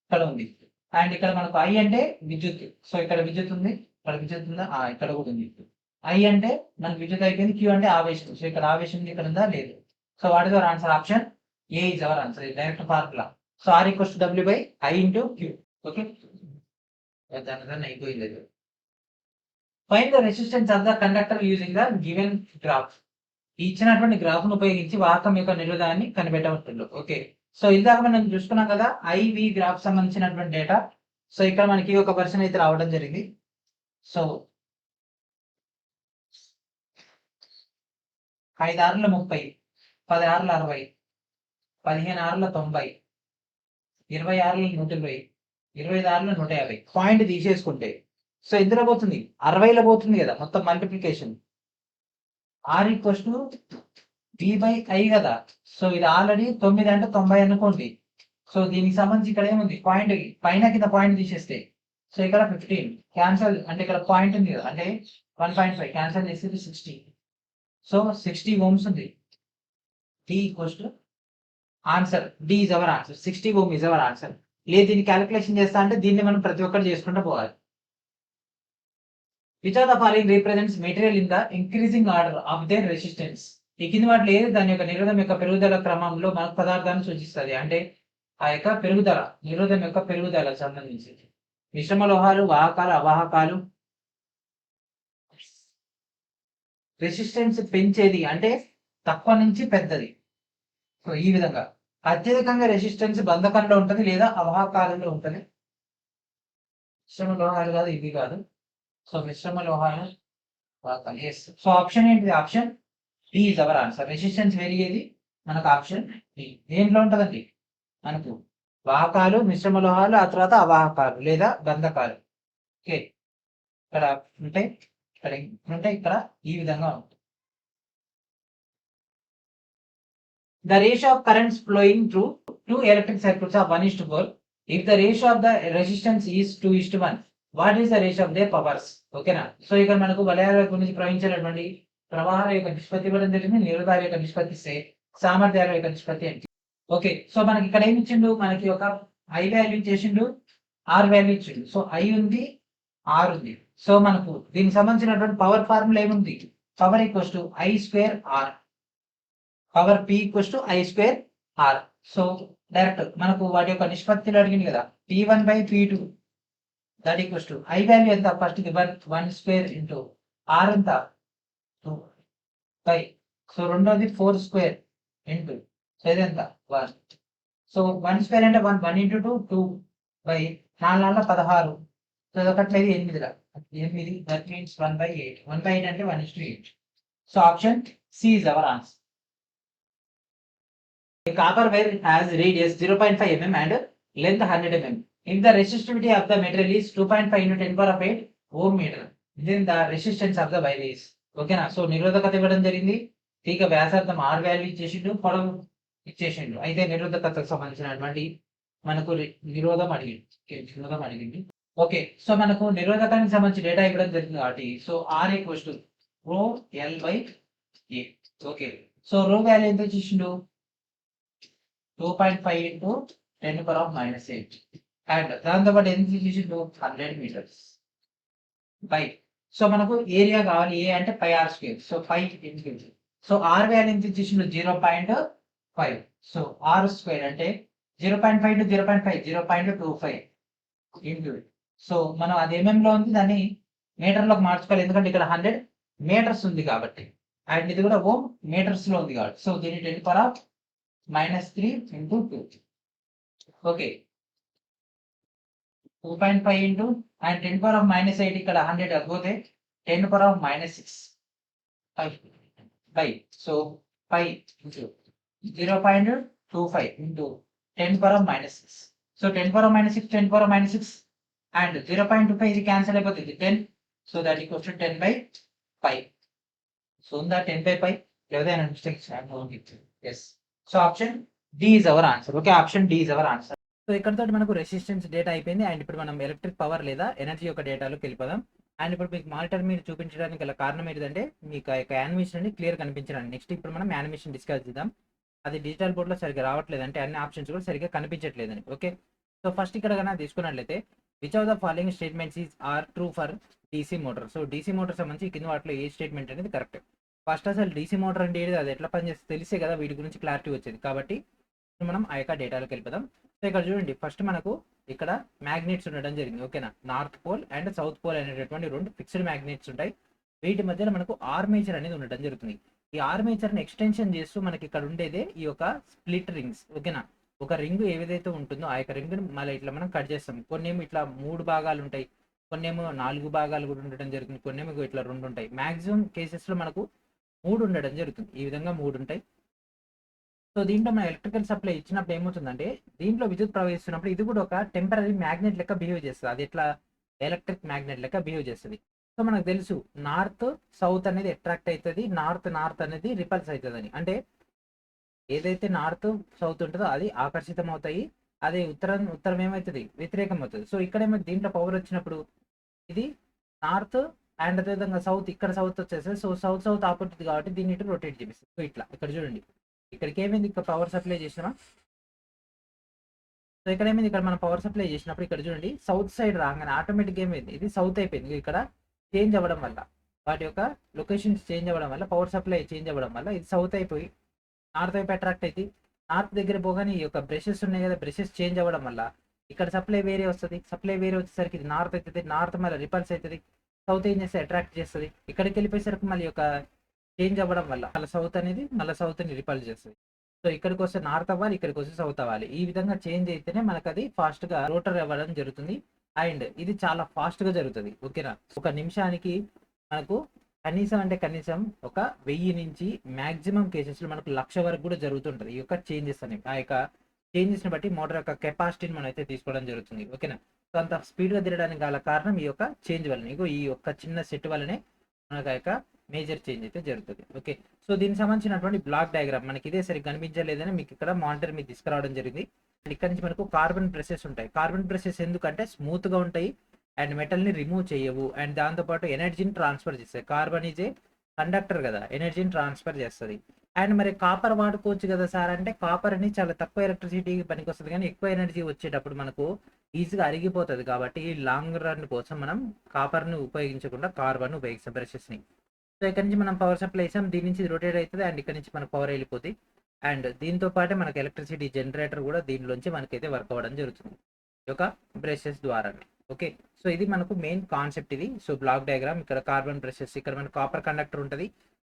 ఇక్కడ ఉంది. అండ్ ఇక్కడ మనకు ఐ అంటే విద్యుత్. సో ఇక్కడ విద్యుత్ ఉంది, ఇక్కడ విద్యుత్ ఉందా, ఇక్కడ కూడా ఉంది. ఐ అంటే మనకు విద్యుత్ అయిపోయింది, క్యూ అంటే ఆవేశం. సో ఇక్కడ ఆవేశం ఉంది, ఇక్కడ ఉందా, లేదు. So what is our answer? Option A is our answer. Direct formula. So R equals to W by I into Q. Okay, దాని అయిపోయింది. Find the resistance of the conductor using the given graph. ఇచ్చినటువంటి graph ను ఉపయోగించి వాహకం యొక్క నిరోధాన్ని కనిపెట్టవచ్చు. Okay, so ఇందాక మనం చూసుకున్నాం కదా ఐవి గ్రాఫ్ సంబంధించినటువంటి డేటా. సో ఇక్కడ మనకి ఒక వర్షన్ అయితే రావడం జరిగింది. సో 5 6 30, 10 6 60, 15 6 90, 20 6 120, 25 6 150. పాయింట్ తీసేసుకుంటే సో ఎందులో పోతుంది? 60లో పోతుంది కదా మొత్తం multiplication. R equals to B by I కదా. సో ఇది ఆల్రెడీ 9 అంటే 90 అనుకోండి. సో దీనికి సంబంధించి ఇక్కడ ఏముంది? పాయింట్ పైన కింద పాయింట్ తీసేస్తే సో ఇక్కడ 15 క్యాన్సల్, అంటే ఇక్కడ పాయింట్ ఉంది కదా, అంటే 1.5 క్యాన్సల్ చేసేది 60. సో 60 ఓమ్స్ ఉంది. D equals to answer, D is our answer. 60 ohm is our answer. లేదు దీన్ని క్యాలిక్యులేషన్ చేస్తా అంటే దీన్ని మనం ప్రతి ఒక్కరు చేసుకుంటూ పోవాలి. Which are the following represents material in the increasing order of their resistance. ఈ కింది వాటిలో ఏది దాని యొక్క నిరోధం యొక్క పెరుగుదల క్రమంలో మనకు పదార్థాన్ని సూచిస్తుంది, అంటే ఆ యొక్క పెరుగుదల, నిరోధం యొక్క పెరుగుదలకు సంబంధించి. మిశ్రమ లోహాలు, వాహకాలు, అవాహకాలు. రెసిస్టెన్స్ పెంచేది అంటే తక్కువ నుంచి పెద్దది. సో ఈ విధంగా అత్యధికంగా రెసిస్టెన్స్ బంధకంలో ఉంటుంది లేదా అవాహకాలలో ఉంటుంది. మిశ్రమ లోహాలు కాదు, ఇవి కాదు. సో మిశ్రమ లోహాలు, వాహకాలు. ఎస్. సో ఆప్షన్ ఏంటిది? Option D is our answer. Resistance పెరిగేది మనకు ఆప్షన్ డి. దేంట్లో ఉంటుందండి? మనకు వాహకాలు, మిశ్రమ లోహాలు, ఆ తర్వాత అవాహకాలు లేదా బంధకాలు. ఓకే, ఇక్కడ ఉంటాయి, ఇక్కడ ఉంటాయి, ఇక్కడ ఈ విధంగా ఉంటుంది. The ratio of currents flowing through two electric circuits of 1:4. If the ratio of the resistance is 2:1, what is the ratio of their powers? ఓకేనా. సో ఇక్కడ మనకు వలయాల గురించి ప్రవహించినటువంటి ప్రవాహాల యొక్క నిష్పత్తి ఇవ్వడం జరిగింది, నిరోధాల యొక్క నిష్పత్తి సామర్థ్యాల యొక్క నిష్పత్తి ఏంటి. ఓకే, సో మనకి ఇక్కడ ఏమి ఇచ్చిండు? మనకి ఒక ఐ వాల్యూ ఇచ్చేసిండు, ఆర్ వాల్యూ ఇచ్చిండు. సో ఐ ఉంది, ఆర్ ఉంది. సో మనకు దీనికి సంబంధించినటువంటి పవర్ ఫార్ములా ఏముంది? Power equals to I square R. Power P equals to I square R. So direct మనకు వాటి యొక్క నిష్పత్తిలో అడిగింది కదా, P1 by P2 that equals to I value ఎంత? ఫస్ట్ ఇది 1 స్క్వేర్ ఇంటూ ఆర్ ఎంత? 2 బై, సో రెండోది 4 స్క్వేర్ ఇంటూ, సో ఇది ఎంత? 1. సో 1 స్క్వేర్ అంటే 1 ఇంటూ 2 2 బై 4 4 16. సో ఒకట్లేదు 8 దట్ మీన్స్ 1/8. 1/8 అంటే 1:8. So option C is our answer. A copper wire has radius 0.5 mm and length 100 mm. If the resistivity of the material is 2.5 into 10⁸ ohm meter, then the resistance of the wire is. ఓకేనా. So నిరోధకత ఇవ్వడం జరిగింది, తీగ వ్యాసార్థం are value ఇచ్చేసిండు, పొడవు ఇచ్చేసిండు. అయితే నిరోధకతకు సంబంధించినటువంటి మనకు నిరోధం అడిగింది. ఓకే, సో మనకు నిరోధకానికి సంబంధించి డేటా ఇవ్వడం జరిగింది కాబట్టి so R equals to rho L by A. Okay, so rho value ఎంత ఇచ్చేసిండు? 2.5 into 10⁻⁻8 అండ్ దాంతో పాటు ఎంత చేసిండు? 100 meters బై. సో మనకు ఏరియా కావాలి, ఏ అంటే pi R square. So 5 into, so R value ఎంత చేసిండు? 0.5. సో ఆర్ స్క్వేర్ అంటే 0.5 into 0.5 0.25 ఇంటూ, సో మనం అది ఎంఎంలో ఉంది, దాన్ని మీటర్లోకి మార్చుకోవాలి ఎందుకంటే ఇక్కడ 100 మీటర్స్ ఉంది కాబట్టి, అండ్ ఇది కూడా ఓం మీటర్స్ లో ఉంది కాబట్టి. సో దీని 10⁻³ into 2. ఓకే, 2.5 ఇంటూ అండ్ 10⁻⁻8 ఇక్కడ 100 పోతే 10⁻⁻6 by. So 5 into 0.25 into 10⁻⁻6. So 10⁻⁻6 10⁻⁻6 and 0.25 ఇది క్యాన్సిల్ అయిపోతుంది 10. So that equals to 10/5. So ఉందా 10/5? ఏదైనా mistake? Yes. So option D is our answer. Okay, option D is our answer. So ఇక్కడతో మనకు resistance data అయిపోయింది, and ఇప్పుడు మనం ఎలక్ట్రిక్ పవర్ లేదా ఎనర్జీ యొక్క డేటాలోకి వెళ్ళిపోదాం. అండ్ ఇప్పుడు మీకు మానిటర్ మీద చూపించడానికి గల కారణం ఏంటంటే మీకు యొక్క యానిమేషన్ అనేది క్లియర్ కనిపించడానికి. నెక్స్ట్ ఇప్పుడు మనం యానిమేషన్ డిస్కస్ చేద్దాం. అది డిజిటల్ బోర్డ్లో సరిగ్గా రావట్లేదు, అంటే అన్ని ఆప్షన్స్ కూడా సరిగ్గా కనిపించట్లేదని. ఓకే, సో ఫస్ట్ ఇక్కడ కన్నా తీసుకున్నట్లయితే which of the following statements is are true for DC motor. So DC motor సంబంధించి కింద వాటిలో ఏ స్టేట్మెంట్ అనేది కరెక్ట్. ఫస్ట్ అసలు డీసీ మోటార్ అంటే ఏంటి, అది ఎట్లా పనిచేస్తుంది తెలిసే కదా వీటి గురించి క్లారిటీ వచ్చేది. కాబట్టి మనం ఆ యొక్క డేటాలోకి వెళ్ళిపోదాం. సో ఇక్కడ చూడండి, ఫస్ట్ మనకు ఇక్కడ మ్యాగ్నెట్స్ ఉండడం జరిగింది. ఓకేనా, north pole and south pole అనేటటువంటి రెండు ఫిక్స్డ్ మ్యాగ్నెట్స్ ఉంటాయి. వీటి మధ్యలో మనకు ఆర్మేచర్ అనేది ఉండడం జరుగుతుంది. ఈ ఆర్మేచర్ ని ఎక్స్టెన్షన్ చేస్తూ మనకి ఇక్కడ ఉండేదే ఈ యొక్క స్ప్లిట్ రింగ్స్. ఓకేనా, ఒక రింగ్ ఏదైతే ఉంటుందో ఆ యొక్క రింగ్ మళ్ళీ ఇట్లా మనం కట్ చేస్తాం. కొన్నేమో ఇట్లా 3 భాగాలు ఉంటాయి, కొన్నేమో 4 భాగాలు కూడా ఉండడం జరుగుతుంది, కొన్నేమో ఇట్లా 2 ఉంటాయి. మాక్సిమం కేసెస్ లో మనకు 3 ఉండడం జరుగుతుంది. ఈ విధంగా 3 ఉంటాయి. సో దీంట్లో మన ఎలక్ట్రికల్ సప్లై ఇచ్చినప్పుడు ఏమవుతుందంటే, దీంట్లో విద్యుత్ ప్రవహిస్తున్నప్పుడు ఇది కూడా ఒక టెంపరీ మ్యాగ్నెట్ లెక్క బిహేవ్ చేస్తుంది. అది ఎట్లా ఎలక్ట్రిక్ మ్యాగ్నెట్ లెక్క బిహేవ్ చేస్తుంది. సో మనకు తెలుసు నార్త్ సౌత్ అనేది అట్రాక్ట్ అవుతుంది, నార్త్ నార్త్ అనేది రిపల్స్ అవుతుంది అని. అంటే ఏదైతే నార్త్ సౌత్ ఉంటుందో అది ఆకర్షితం అవుతాయి, అదే ఉత్తరం ఉత్తరం ఏమవుతుంది వ్యతిరేకం అవుతుంది. సో ఇక్కడ ఏమైతే దీంట్లో పవర్ వచ్చినప్పుడు ఇది నార్త్ అండ్ అదేవిధంగా సౌత్, ఇక్కడ సౌత్ వచ్చేసి సో సౌత్ సౌత్ ఆపోజిట్ కాబట్టి దీన్ని ఇటు రొటేట్ చేపిస్తుంది. సో ఇట్లా ఇక్కడ చూడండి, ఇక్కడికి ఏమైంది, ఇక్కడ పవర్ సప్లై చేసినామా. సో ఇక్కడ ఏమైంది, ఇక్కడ మనం పవర్ సప్లై చేసినప్పుడు ఇక్కడ చూడండి సౌత్ సైడ్ రాగానే ఆటోమేటిక్ ఏమైంది, ఇది సౌత్ అయిపోయింది. ఇక్కడ చేంజ్ అవ్వడం వల్ల వాటి యొక్క లొకేషన్స్ చేంజ్ అవ్వడం వల్ల పవర్ సప్లై చేంజ్ అవ్వడం వల్ల ఇది సౌత్ అయిపోయి నార్త్ వైపు అట్రాక్ట్ అయితే నార్త్ దగ్గర పోగానే ఈ యొక్క బ్రషెస్ ఉన్నాయి కదా, బ్రషెస్ చేంజ్ అవ్వడం వల్ల ఇక్కడ సప్లై వేరే వస్తుంది. సప్లై వేరే వచ్చేసరికి ఇది నార్త్ అవుతుంది, నార్త్ మళ్ళీ రిపల్స్ అవుతుంది, సౌత్ ఏం చేస్తే అట్రాక్ట్ చేస్తుంది. ఇక్కడికి వెళ్ళిపోయేసరికి మళ్ళీ యొక్క చేంజ్ అవ్వడం వల్ల మళ్ళీ సౌత్ అనేది మళ్ళీ సౌత్ ని రిపల్ చేస్తుంది. సో ఇక్కడికి వస్తే నార్త్ అవ్వాలి, ఇక్కడికి వస్తే సౌత్ అవ్వాలి. ఈ విధంగా చేంజ్ అయితేనే మనకు అది ఫాస్ట్ గా రోటర్ అవ్వడం జరుగుతుంది. అండ్ ఇది చాలా ఫాస్ట్ గా జరుగుతుంది. ఓకేనా, ఒక నిమిషానికి మనకు కనీసం అంటే కనీసం ఒక 1000 నుంచి మాక్సిమం కేసెస్ లో మనకు 1,00,000 వరకు కూడా జరుగుతుంటది ఈ యొక్క చేంజెస్ అనేవి. ఆ యొక్క చేంజెస్ ని బట్టి మోటార్ యొక్క కెపాసిటీని మనం అయితే తీసుకోవడం జరుగుతుంది. ఓకేనా, సో అంత స్పీడ్ గా తిరగడానికి గల కారణం ఈ యొక్క చేంజ్ వల్లనే, ఈ యొక్క చిన్న సెట్ వల్లనే మనకు ఆ యొక్క మేజర్ చేంజ్ అయితే జరుగుతుంది. ఓకే, సో దీనికి సంబంధించినటువంటి బ్లాక్ డయాగ్రామ్ మనకి ఇదే సరిగ్గా కనిపించలేదని మీకు ఇక్కడ మానిటర్ మీద తీసుకురావడం జరిగింది. ఇక్కడ నుంచి మనకు కార్బన్ బ్రషెస్ ఉంటాయి. కార్బన్ బ్రషెస్ ఎందుకంటే స్మూత్ గా ఉంటాయి అండ్ మెటల్ ని రిమూవ్ చేయవు అండ్ దాంతోపాటు ఎనర్జీని ట్రాన్స్ఫర్ చేస్తాయి. కార్బన్ ఈజ్ ఏ కండక్టర్ కదా, ఎనర్జీని ట్రాన్స్ఫర్ చేస్తుంది. అండ్ మరి కాపర్ వాడుకోవచ్చు కదా సార్ అంటే, కాపర్ అని చాలా తక్కువ ఎలక్ట్రిసిటీ పనికి వస్తుంది కానీ ఎక్కువ ఎనర్జీ వచ్చేటప్పుడు మనకు ఈజీగా అరిగిపోతుంది. కాబట్టి లాంగ్ రన్ కోసం మనం కాపర్ ని ఉపయోగించకుండా కార్బన్ ఉపయోగిస్తాం బ్రషెస్ ని. సో ఇక్కడ నుంచి మనం పవర్ సప్లై ఇస్తాం, దీని నుంచి రొటేట్ అవుతుంది అండ్ ఇక్కడ నుంచి మనకు పవర్ వెళ్ళిపోతుంది. అండ్ దీంతో పాటే మనకు ఎలక్ట్రిసిటీ జనరేటర్ కూడా దీనిలోంచి మనకైతే వర్క్ అవ్వడం జరుగుతుంది ఈ యొక్క బ్రషెస్ ద్వారా. ఓకే, సో ఇది మనకు మెయిన్ కాన్సెప్ట్ ఇది. సో బ్లాక్ డయాగ్రామ్, ఇక్కడ కార్బన్ బ్రషెస్, ఇక్కడ మనకు కాపర్ కండక్టర్ ఉంటుంది,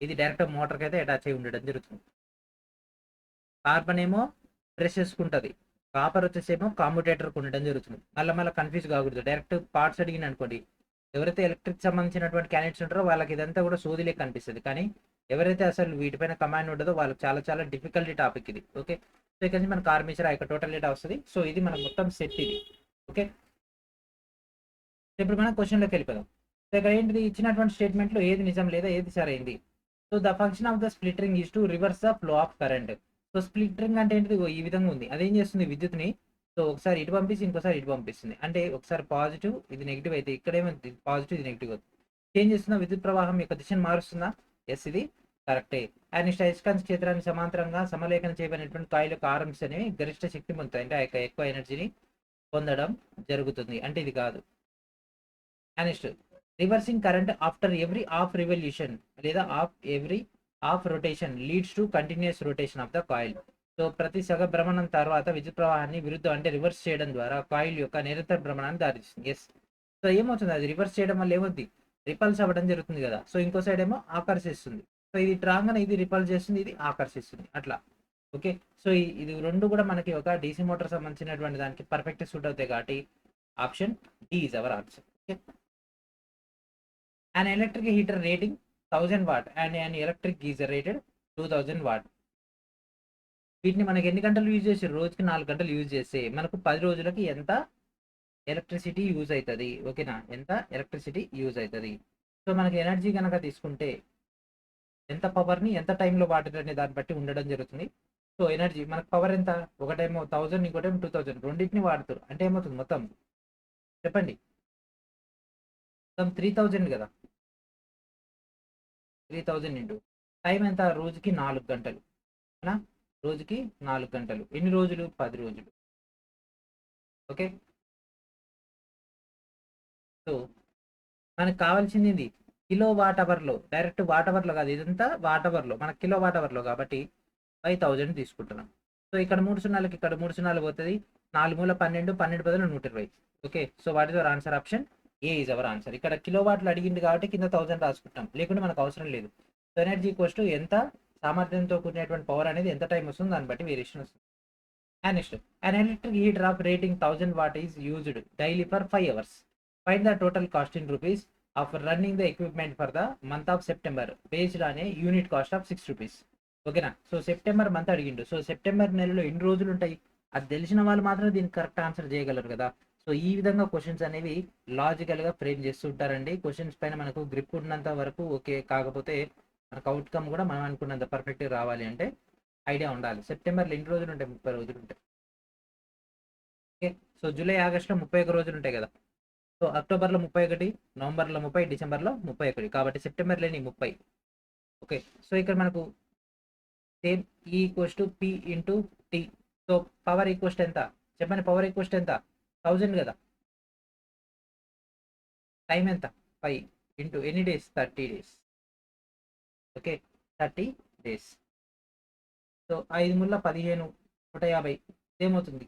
ఇది డైరెక్ట్ మోటార్కి అయితే అటాచ్ అయి ఉండడం జరుగుతుంది. కార్బన్ ఏమో బ్రషెస్ ఉంటుంది, కాపర్ వచ్చేసేమో కామ్యుటేటర్కి ఉండడం జరుగుతుంది. మళ్ళీ కన్ఫ్యూజ్ కాకూడదు. డైరెక్ట్ పార్ట్స్ అడిగిన అనుకోండి, ఎవరైతే ఎలక్ట్రిక్ సంబంధించినటువంటి క్యాండిడేట్స్ ఉంటారో వాళ్ళకి ఇదంతా కూడా సోదిలే కనిపిస్తుంది. కానీ ఎవరైతే అసలు వీటిపైన కమాండ్ ఉంటుందో వాళ్ళకి చాలా చాలా డిఫికల్టీ టాపిక్ ఇది. ఓకే, సో ఇక్కడ నుంచి మనకు ఆర్మేచర్ ఆ యొక్క టోటల్ డేటా వస్తుంది. సో ఇది మనకు మొత్తం సెట్ ఇది. ఓకే, ఇప్పుడు మనం క్వశ్చన్లోకి వెళ్ళిపోదాం. సో ఇక్కడ ఏంటిది, ఇచ్చినటువంటి స్టేట్మెంట్లో ఏది నిజం లేదా ఏది సరైంది. So the function of the split ring is to reverse the flow of current. So split ring అంటే ఏంటిది, ఈ విధంగా ఉంది. అదేం చేస్తుంది, విద్యుత్ని సో ఒకసారి ఇటు పంపిస్తుంది, ఇంకోసారి ఇటు పంపిస్తుంది. అంటే ఒకసారి పాజిటివ్ ఇది నెగిటివ్ అయితే ఇక్కడేమో పాజిటివ్ ఇది నెగిటివ్ అవుతుంది. చేంజ్ చేస్తుందా, విద్యుత్ ప్రవాహం యొక్క దిశను మారుస్తుందా? ఎస్, ఇది కరెక్టే. అండ్ నెక్స్ట్ అయస్కాంత క్షేత్రానికి సమాంతరంగా సమలేఖనం చేయబడినటువంటి కాయిల్ యొక్క ఆర్మ్స్ అనేవి గరిష్ట శక్తి పొందుతాయి, అంటే ఆ యొక్క ఎక్కువ ఎనర్జీని పొందడం జరుగుతుంది, అంటే ఇది కాదు. And next reversing current after every half revolution లేదా every half rotation leads to continuous rotation of the coil. So ప్రతి సగ భ్రమణం తర్వాత విద్యుత్ ప్రవాహాన్ని విరుద్ధం అంటే రివర్స్ చేయడం ద్వారా కాయిల్ యొక్క నిరంతర భ్రమణాన్ని దారిస్తుంది. ఎస్, సో ఏమవుతుంది, అది రివర్స్ చేయడం వల్ల ఏమవుతుంది, రిపల్స్ అవ్వడం జరుగుతుంది కదా. సో ఇంకో సైడ్ ఏమో ఆకర్షిస్తుంది. సో ఇది రాగానే ఇది రిపల్స్ చేస్తుంది, ఇది ఆకర్షిస్తుంది అట్లా. ఓకే, సో ఇది రెండు కూడా మనకి ఒక డీసీ మోటార్ సంబంధించినటువంటి దానికి పర్ఫెక్ట్ సూట్ అవుతాయి కాబట్టి option D is our answer. Okay, an electric heater rating 1000 watt and an electric geyser rated 2000 watt. వీటిని మనకి ఎన్ని గంటలు యూజ్ చేసి, రోజుకి 4 గంటలు యూజ్ చేస్తే మనకు 10 రోజులకి ఎంత ఎలక్ట్రిసిటీ యూజ్ అవుతుంది. ఓకేనా, ఎంత ఎలక్ట్రిసిటీ యూజ్ అవుతుంది. సో మనకి ఎనర్జీ కనుక తీసుకుంటే ఎంత పవర్ని ఎంత టైంలో వాటర్ అనే దాన్ని బట్టి ఉండడం జరుగుతుంది. సో ఎనర్జీ మనకు పవర్ ఎంత, ఒకటేమో 1000 ఇంకోటేమో 2000, రెండింటిని వాడుతారు అంటే ఏమవుతుంది మొత్తం చెప్పండి, మొత్తం 3000 కదా. 3000 ఇంటూ టైం ఎంత, రోజుకి 4 గంటలు, అవునా, రోజుకి 4 గంటలు. ఎన్ని రోజులు, 10 రోజులు. ఓకే. సో మనకు కావాల్సింది ఇది కిలో వాట్ అవర్లో, డైరెక్ట్ వాట్ అవర్లో కాదు, ఇదంతా వాట్ అవర్లో, మనకు కిలో వాట్ అవర్లో కాబట్టి 5000 తీసుకుంటున్నాం. సో ఇక్కడ 3 సున్నాలకి ఇక్కడ 3 సున్నాలు పోతుంది, 4 మూల 12, 12 బదులు 120. Okay. So what is our answer? Option A is our answer. ఇక్కడ కిలో వాట్లు అడిగింది కాబట్టి కింద 1000 రాసుకుంటాం, లేకుంటే మనకు అవసరం లేదు. సో ఎనర్జీ కోస్ట్ ఎంత సామర్థ్యంతో కూడినటువంటి పవర్ అనేది ఎంత టైం వస్తుంది దాన్ని బట్టి వేరియేషన్ వస్తుంది. And next, an electric heater of rating 1000 watt is used daily for 5 hours. Find the total cost in rupees of running the equipment for the month of September based on a unit cost of 6 rupees. ఓకేనా. So September month అడిగిండు. So September నెలలో ఎన్ని రోజులు ఉంటాయి అది తెలిసిన వాళ్ళు మాత్రం దీనికి కరెక్ట్ ఆన్సర్ చేయగలరు కదా. సో ఈ విధంగా క్వశ్చన్స్ అనేవి లాజికల్గా ఫ్రేమ్ చేస్తుంటారండి. క్వశ్చన్స్ పైన మనకు గ్రిప్ ఉన్నంత వరకు ఓకే, కాకపోతే మనకు అవుట్కమ్ కూడా మనం అనుకున్నంత పర్ఫెక్ట్గా రావాలి అంటే ఐడియా ఉండాలి. సెప్టెంబర్లో ఎన్ని రోజులు ఉంటాయి? 30 రోజులు ఉంటాయి. ఓకే. సో జూలై ఆగస్టులో 31 రోజులు ఉంటాయి కదా. సో అక్టోబర్లో 31, నవంబర్లో 30, డిసెంబర్లో 31, కాబట్టి సెప్టెంబర్ లేని 30. ఓకే. సో ఇక్కడ మనకు same E equals to P into T. So power equals ఎంత చెప్పండి? పవర్ ఈక్వల్స్ ఎంత? 1000 కదా. టైం ఎంత? 5 ఇంటూ ఎన్ని days? 30 days. Okay, 30 days. So 5 ముళ్ళ 15, 150 ఏమవుతుంది?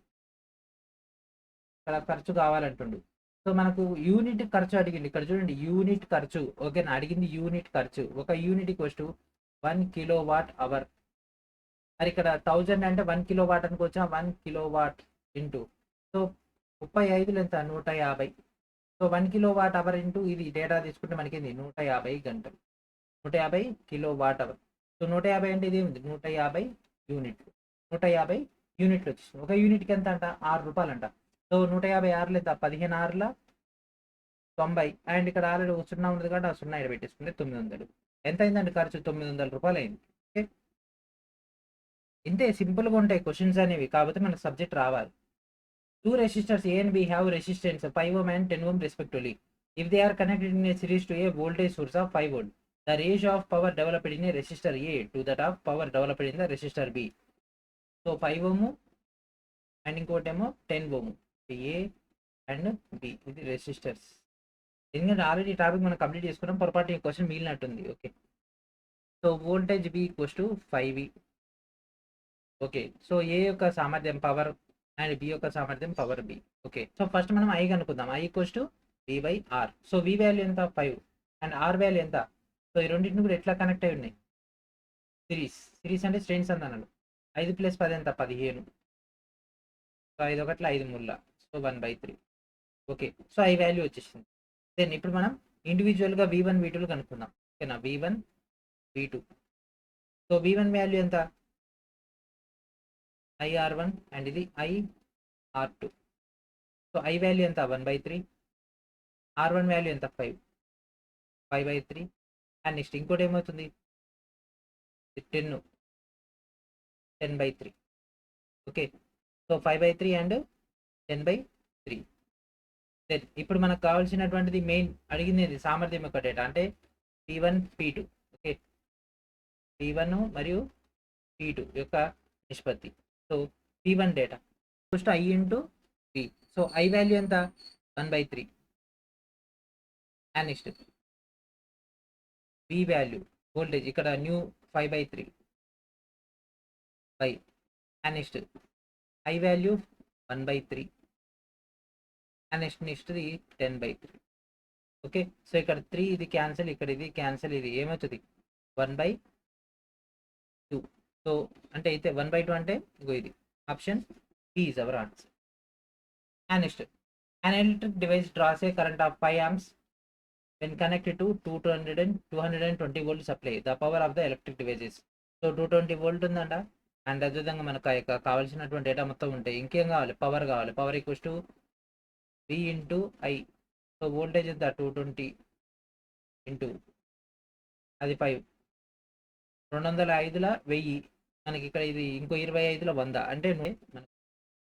ఇక్కడ ఖర్చు కావాలంటుండు. సో మనకు యూనిట్ ఖర్చు అడిగింది. ఇక్కడ చూడండి, యూనిట్ ఖర్చు. ఓకేనా, అడిగింది యూనిట్ ఖర్చు. ఒక unit cost 1 kilowatt hour. మరి ఇక్కడ 1000 అంటే 1 కిలో వాట్ అనుకోవచ్చా? 1 కిలో వాట్ ఇంటూ, సో 35 ఎంత? 150. So 1 kilowatt hour into ఇది డేటా తీసుకుంటే మనకి 150 గంటలు, 150 కిలో వాట్ అవర్. సో 150 అంటే ఇది ఉంది 150 యూనిట్లు, 150 యూనిట్లు వచ్చేసింది. ఒక యూనిట్కి ఎంత అంట? 6 రూపాయలు అంట. సో 150 ఆరులు ఎంత? 15 ఆరుల 90. అండ్ ఇక్కడ ఆల్రెడీ ఒక 0 ఉంది కాబట్టి ఆ 0 ఇక్కడ పెట్టేసుకుంటే 900. ఎంత అయిందండి ఖర్చు? 900 రూపాయలు అయింది. ఓకే, ఇంతే సింపుల్గా ఉంటాయి క్వశ్చన్స్ అనేవి, కాకపోతే మనకు సబ్జెక్ట్ రావాలి. 2 resistors A and B have resistance 5 ohm and 10 ohm respectively. If they are connected in a series to a voltage source of 5 volt, the ratio of power developed in a resistor A to that of power developed in the resistor B. So 5 ohm and ఇంకోటి ఏమో 10 ohm. A and B ఇది resistors. ఎందుకంటే already topic మనం complete చేసుకున్నాం, పొరపాటు ఈ question మిగిలినట్టుంది. Okay. So voltage B equals to 5V. Okay. So A యొక్క సామర్థ్యం పవర్ అండ్ బి యొక్క సామర్థ్యం power B. Okay. So first మనం ఐ కనుక్కుందాం. I equals to B by R. So V value ఎంత? 5 అండ్ ఆర్ వాల్యూ ఎంత? So ఈ రెండింటిని కూడా ఎట్లా కనెక్ట్ అయి ఉన్నాయి? సిరీస్ అంటే శ్రేణి సంధానాలు. 5 + 10 ఎంత? 15. సో 5 ఒకట్ల 5 ముళ్ళ, so 1/3. Okay. So I value వచ్చేసింది. దెన్ ఇప్పుడు మనం ఇండివిజువల్గా V1 V2 కనుక్కుందాం. ఓకేనా, V1 V2. So V1 value ఎంత? IR1 అండ్ ఇది IR2. సో ఐ వాల్యూ ఎంత? 1/3. R1 వాల్యూ ఎంత? 5/3. అండ్ నెక్స్ట్ ఇంకోటి ఏమవుతుంది? 10/3. ఓకే. So 5/3 and 10/3. దెన్ ఇప్పుడు మనకు కావాల్సినటువంటిది మెయిన్ అడిగింది సామర్థ్యం యొక్క డేటా, అంటే P1 P2. ఓకే, P1 మరియు P2 యొక్క నిష్పత్తి. So P1 data first I into P. So I value ఎంత? 1/3. And next B value voltage ఇక్కడ న్యూ 5/3 by, and next I value 1/3. And నెక్స్ట్ది 10/3. ఓకే. సో ఇక్కడ 3 ఇది క్యాన్సిల్, ఇక్కడ ఇది క్యాన్సిల్, ఇది ఏమవుతుంది? 1/2. సో అంటే అయితే 1/2 అంటే ఇంకో ఇది option B is our answer. And next, an electric device draws a current of 5 amps when connected to 220 volt supply. The power of the electric device is, so 220 volt ఉందంట. And అదేవిధంగా మనకు ఆ యొక్క కావాల్సినటువంటి డేటా మొత్తం ఉంటాయి. ఇంకేం కావాలి? పవర్ కావాలి. Power equals to V into I. So voltage ఎంత? 220 ఇంటూ అది 5. 205ల 1000. మనకి ఇక్కడ ఇది ఇంకో 25ల 100 అంటే మనకి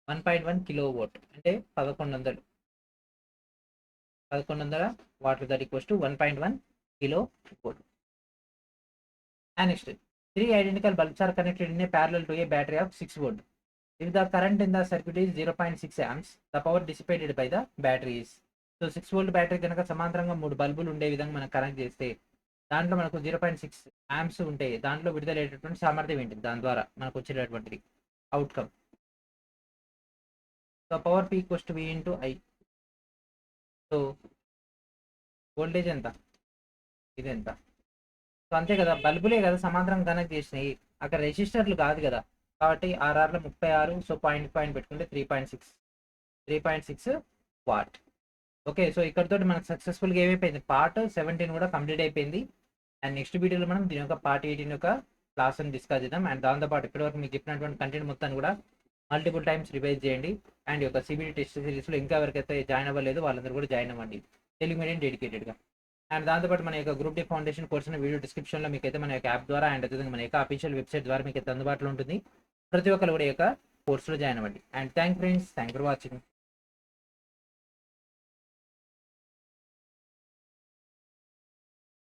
1.1 కిలో వాట్ అంటే 1100 వాట్లు. That equals to 1.1 kilo watt. And next, 3 identical bulbs are connected in a parallel to a battery of 6 volt. If the current in the circuit is 0.6 amps, the power dissipated by the battery is. So 6 volt battery కనుక సమాంతరంగా 3 బల్బులు ఉండే విధంగా మనం connect చేస్తే దాంట్లో మనకు 0.6 amps ఉంటాయి. దాంట్లో విడుదలయ్యేటటువంటి సామర్థ్యం ఏంటి, దాని ద్వారా మనకు వచ్చేటటువంటిది outcome. So power P equals to V into I. So voltage ఎంత, ఇది ఎంత. సో అంతే కదా, బల్బులే కదా సమాంతరంగా కనెక్ట్ చేసినాయి, అక్కడ రెసిస్టర్లు కాదు కదా. కాబట్టి ఆర్ఆర్లో 36, సో పాయింట్ పెట్టుకుంటే 3.6 వాట్. ఓకే, సో ఇక్కడతోటి మనకు సక్సెస్ఫుల్గా ఏమైపోయింది, పార్ట్ 17 కూడా కంప్లీట్ అయిపోయింది. అండ్ నెక్స్ట్ వీడియోలో మనం దీని యొక్క పార్ట్ 18 యొక్క క్లాస్ అని డిస్కస్ చేద్దాం. అండ్ దాంతోపాటు ఇప్పటివరకు మీకు చెప్పినటువంటి కంటెంట్ మొత్తాన్ని కూడా మల్టిపుల్ టైమ్స్ రివైజ్ చేయండి. అండ్ ఈ యొక్క సిబిడి టెస్ట్ సిరీస్లో ఇంకా ఎవరికైతే జాయిన్ అవ్వలేదు వాళ్ళందరూ కూడా జాయిన్ అవ్వండి, తెలుగు మీడియం డెడికేటెడ్గా. అండ్ దాంతోపాటు మన యొక్క group D foundation course video డిస్క్రిప్షన్లో మీకు అయితే మన యొక్క యాప్ ద్వారా అండ్ అదేవిధంగా మన యొక్క అఫీషియల్ వెబ్సైట్ ద్వారా మీకు అయితే అందుబాటులో ఉంటుంది. ప్రతి ఒక్కరు కూడా ఈ యొక్క కోర్సులో జాయిన్ అవ్వండి. And thank friends, thank for watching.